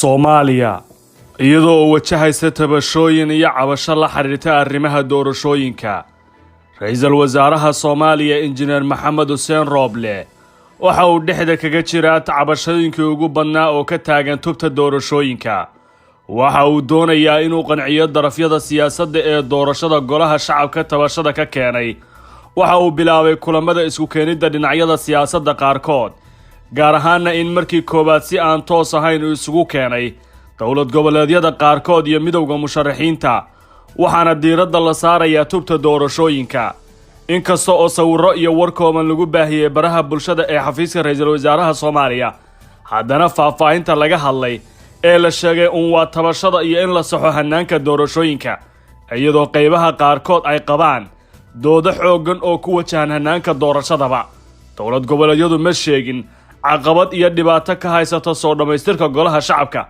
Soomaaliya iyadoo wajahaysa tabashooyin iyo cabasho la xiriirta arrimaha doorashooyinka. Ra'iisul Wasaaraha Soomaaliya Injineer Maxamed Xuseen Rooble waxa uu dhexda kaga jiraa cabashooyinkii ugu badnaa oo ka taagan tubta doorashooyinka. Waxa uu doonayaa inuu qanciyo darafyada siyaasadda ee doorashada golaha shacabka tabashada ka keenay. Waxa uu bilaabay kulamada isku keenida dhinacyada siyaasadda qaarkood, gaar ahaanna in markii koobaad si aan toos ahayn uu isugu keenay dowlad goboleedyada qaarkood iyo midowga musharaxiinta, waxaana diiradda la saarayaa tubta doorashooyinka. inkasta oo sawirro iyo war kooban lagu baahiyey baraha bulshada ee xafiiska ra'iisul wasaaraha Soomaaliya, haddana faahfaahinta laga hadlay ee la sheegay waa tabashada iyo in la saxo hanaanka doorashooyinka, iyadoo qaybaha qaarkood ay qabaan doodo xooggan oo ku wajahan hanaanka doorashadaba. dowlad goboleedyadu ma sheegin caqabad iyo dhibaato ka haysata soo dhamaystirka golaha shacabka.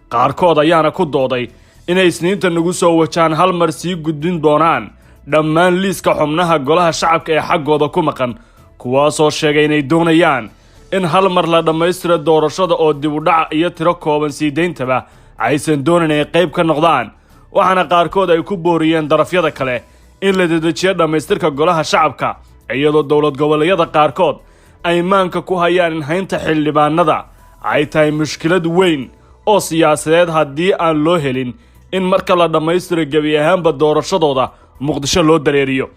qaarkood ayaana ku dooday inay isniinta nagu soo wajahan hal mar sii gudbin doonaan dhammaan liiska xubnaha golaha shacabka ee xaggooda ku maqan, kuwaasoo sheegay inay doonayaan in hal mar la dhammaystiro doorashada oo dib u dhaca iyo tiro kooban sii deyntaba aysan doonayn inay qayb ka noqdaan. waxaana qaarkood ay ku booriyeen darafyada kale in la dedejiyo dhammaystirka golaha shacabka, iyadoo dowlad goboleedyada qaarkood ay maanka ku hayaan in haynta xildhibaanada ay tahay mushkilad weyn oo siyaasadeed haddii aan loo helin in marka la dhammaystiro gebi ahaanba doorashadooda muqdisho loo dareeriyo.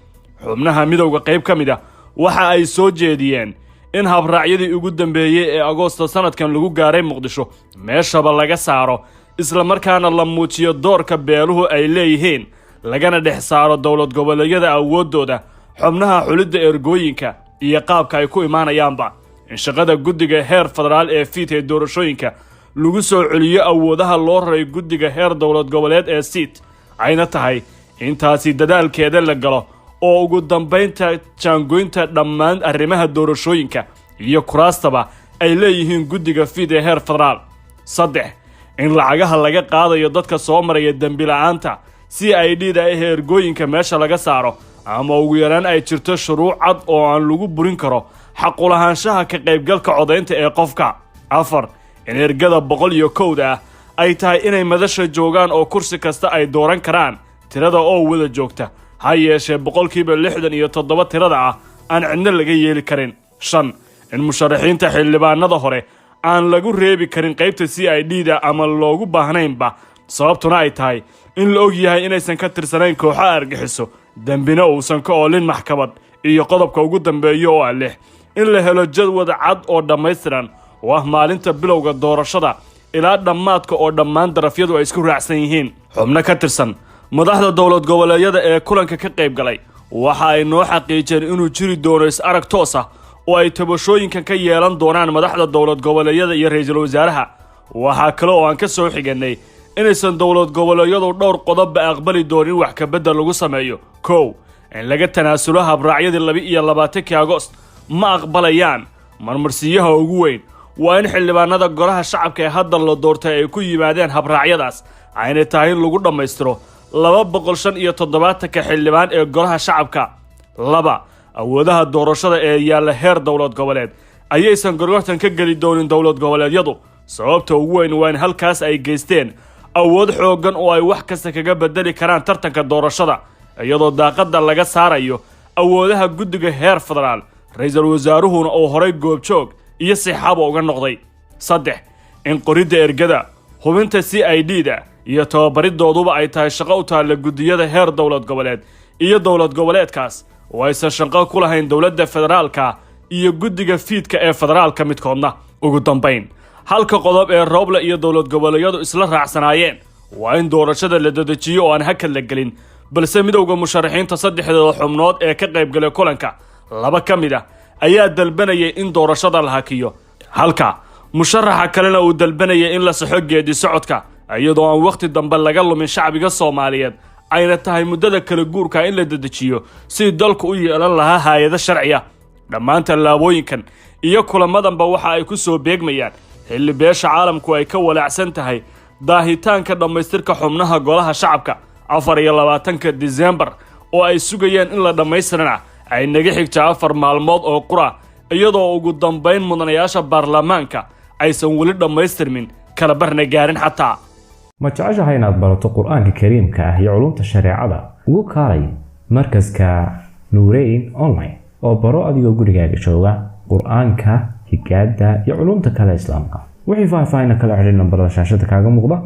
xubnaha midowga qayb ka mid ah waxa ay soo jeediyeen in habraacyadii ugu dambeeyey ee agoosto sanadkan lagu gaaray muqdisho meeshaba laga saaro, isla markaana la muujiyo doorka beeluhu ay leeyihiin, lagana dhex saaro dowlad goboleedyada awoodooda xubnaha xulidda ergooyinka iyo qaabka ay ku imaanayaanba. in shaqada guddiga heer federaal ee fiit ee doorashooyinka lagu soo celiyo awoodaha loo raray guddiga heer dowlad goboleed ee siit, ayna tahay intaasi dadaalkeeda la galo oo ugu dambaynta jaangoynta dhammaan arrimaha doorashooyinka iyo kuraastaba ay leeyihiin guddiga fiit ee heer federaal. 3. in lacagaha laga qaadayo dadka soo maraya dembi la'aanta CID-da ee ergooyinka meesha laga saaro, ama ugu yaraan ay jirto shuruuc cad oo aan lagu burin karo xaqulahaanshaha ka qaybgalka codaynta ee qofka. 4. in ergada 101 ay tahay inay madasha joogaan oo kursi kasta ay dooran karaan tirada oo wada joogta, ha yeeshee 67% tirada aan cidna laga yeeli karin. 5. in musharaxiinta xildhibaanada hore aan lagu reebi karin qaybta CID-da ama loogu baahnaynba, sababtuna ay tahay in la og yahay inaysan ka tirsanayn kooxo argaxiso, dembina uusan ka oolin maxkamad. iyo qodobka ugu dambeeya oo 6. in la helo jadwal cad oo dhammaystiran oo ah maalinta bilowga doorashada ilaa dhammaadka oo dhammaan darafyadu ay isku raacsan yihiin. xubno ka tirsan madaxda dowlad goboleedyada ee kulanka ka qayb galay waxa ay noo xaqiijiyeen inuu jiri doono is-arag toos ah oo ay tabashooyinkan ka yeelan doonaan madaxda dowlad goboleedyada iyo ra'iisul wasaaraha. waxaa kale oo aan ka soo xiganay inaysan dowlad goboleedyadu dhowr qodobba aqbali doonin wax ka beddel lagu sameeyo. 1. in laga tanaasulo habraacyadii 22 Agoost ma aqbalayaan. marmarsiyaha ugu weyn waa in xildhibaanada golaha shacabka ee hadda la doortay ay ku yimaadeen habraacyadaas, ayna tahay in lagu dhammaystiro 275 xildhibaan ee golaha shacabka. 2. awoodaha doorashada ee yaalla heer dowlad goboleed ayaysan gorgortan ka geli doonin dowlad goboleedyadu. sababta ugu weyn waa in halkaas ay geysteen awood xooggan oo ay wax kasta kaga bedeli karaan tartanka doorashada, iyadoo daaqadda laga saarayo awoodaha guddiga heer federaal. ra'iisul wasaaruhuna uu horay goobjoog iyo sixaabo uga noqday. 3. in qoridda ergada, hubinta CID-da iyo tababaridooduba ay tahay shaqo u taalla guddiyada heer dowlad goboleed iyo dowlad goboleedkaas oo aysan shaqo ku lahayn dowladda federaalka iyo guddiga fiidka ee federaalka midkoodna. ugu dambayn, halka qodob ee Rooble iyo dowlad goboleedyadu isla raacsanaayeen waa in doorashada la dedejiyo oo aan hakad la gelin, balse midowga musharaxiinta 3 xubnood ee ka qayb galay kulanka 2 ka mid ah ayaa dalbanayay in doorashada la hakiyo, halka musharaxa kalena uu dalbanayay in la saxo geedi socodka, iyadoo aan waqti dambe laga lumin shacbiga Soomaaliyeed, ayna tahay muddada kala guurka in la dedejiyo si dalku u yeelan lahaa hay'ado sharci ah. dhammaan tallaabooyinkan iyo kulamadanba waxa ay ku soo beegmayaan xilli beesha caalamku ay ka walaacsan tahay daahitaanka dhammaystirka xubnaha golaha shacabka 24 Diseembar oo ay sugayeen in la dhammaystirana ay naga xigta 4 maalmood oo qura, iyadoo ugu dambayn mudanayaasha baarlamaanka aysan weli dhammaystirmin kala barna gaarin xataa. ma jeceshahay inaad barato qur-aanka kariimka ah iyo culumta shareecada ugu kaalay markaska Nuurayn online oo baro adigoo gurigaaga jooga qur-aanka higaada iyo culumta kale islaamka wixii faahfaahin kala xiriir nambarada shaashada kaaga muuqda